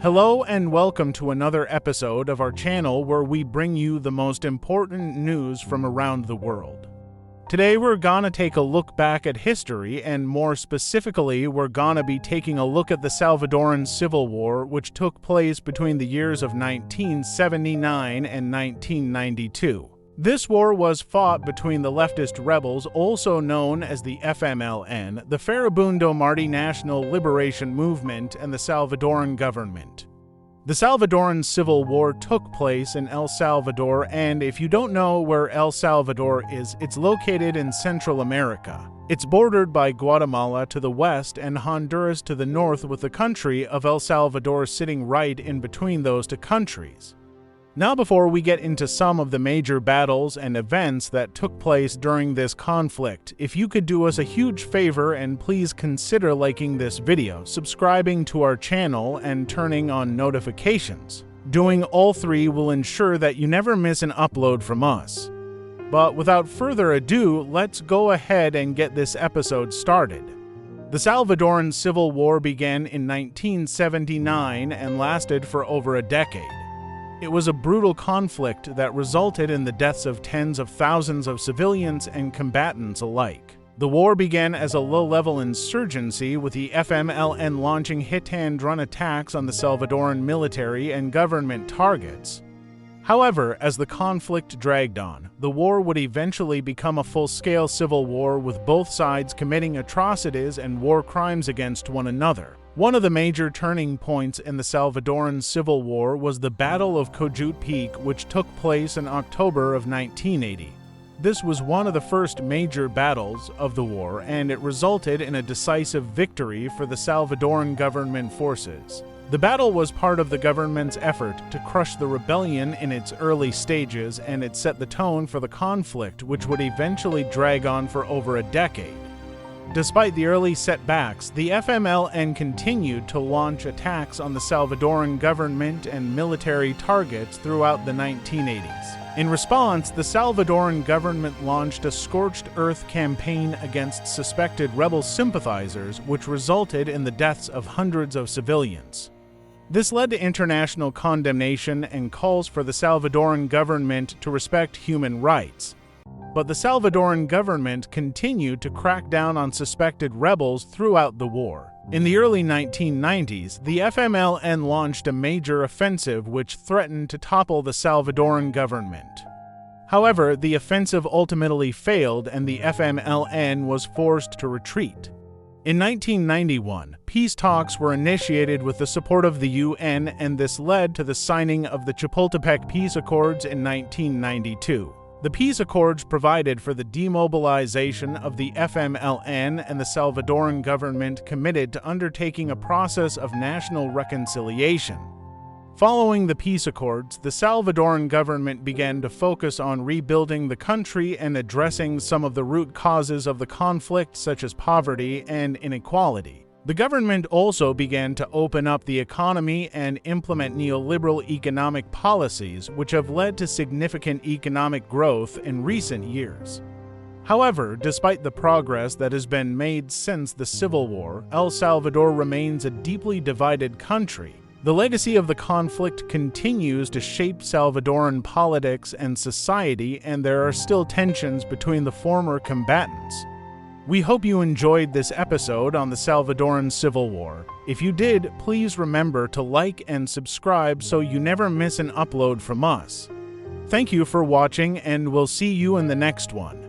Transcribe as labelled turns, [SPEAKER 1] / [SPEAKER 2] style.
[SPEAKER 1] Hello and welcome to another episode of our channel where we bring you the most important news from around the world. Today we're gonna take a look back at history, and more specifically we're gonna be taking a look at the Salvadoran Civil War, which took place between the years of 1979 and 1992. This war was fought between the leftist rebels, also known as the FMLN, the Farabundo Marti National Liberation Movement, and the Salvadoran government. The Salvadoran Civil War took place in El Salvador, and if you don't know where El Salvador is, it's located in Central America. It's bordered by Guatemala to the west and Honduras to the north, with the country of El Salvador sitting right in between those two countries. Now, before we get into some of the major battles and events that took place during this conflict, if you could do us a huge favor and please consider liking this video, subscribing to our channel, and turning on notifications. Doing all three will ensure that you never miss an upload from us. But without further ado, let's go ahead and get this episode started. The Salvadoran Civil War began in 1979 and lasted for over a decade. It was a brutal conflict that resulted in the deaths of tens of thousands of civilians and combatants alike. The war began as a low-level insurgency, with the FMLN launching hit-and-run attacks on the Salvadoran military and government targets. However, as the conflict dragged on, the war would eventually become a full-scale civil war, with both sides committing atrocities and war crimes against one another. One of the major turning points in the Salvadoran Civil War was the Battle of Cojute Peak, which took place in October of 1980. This was one of the first major battles of the war, and it resulted in a decisive victory for the Salvadoran government forces. The battle was part of the government's effort to crush the rebellion in its early stages, and it set the tone for the conflict, which would eventually drag on for over a decade. Despite the early setbacks, the FMLN continued to launch attacks on the Salvadoran government and military targets throughout the 1980s. In response, the Salvadoran government launched a scorched earth campaign against suspected rebel sympathizers, which resulted in the deaths of hundreds of civilians. This led to international condemnation and calls for the Salvadoran government to respect human rights. But the Salvadoran government continued to crack down on suspected rebels throughout the war. In the early 1990s, the FMLN launched a major offensive which threatened to topple the Salvadoran government. However, the offensive ultimately failed and the FMLN was forced to retreat. In 1991, peace talks were initiated with the support of the UN, and this led to the signing of the Chapultepec Peace Accords in 1992. The peace accords provided for the demobilization of the FMLN, and the Salvadoran government committed to undertaking a process of national reconciliation. Following the peace accords, the Salvadoran government began to focus on rebuilding the country and addressing some of the root causes of the conflict, such as poverty and inequality. The government also began to open up the economy and implement neoliberal economic policies, which have led to significant economic growth in recent years. However, despite the progress that has been made since the Civil War, El Salvador remains a deeply divided country. The legacy of the conflict continues to shape Salvadoran politics and society, and there are still tensions between the former combatants. We hope you enjoyed this episode on the Salvadoran Civil War. If you did, please remember to like and subscribe so you never miss an upload from us. Thank you for watching, and we'll see you in the next one.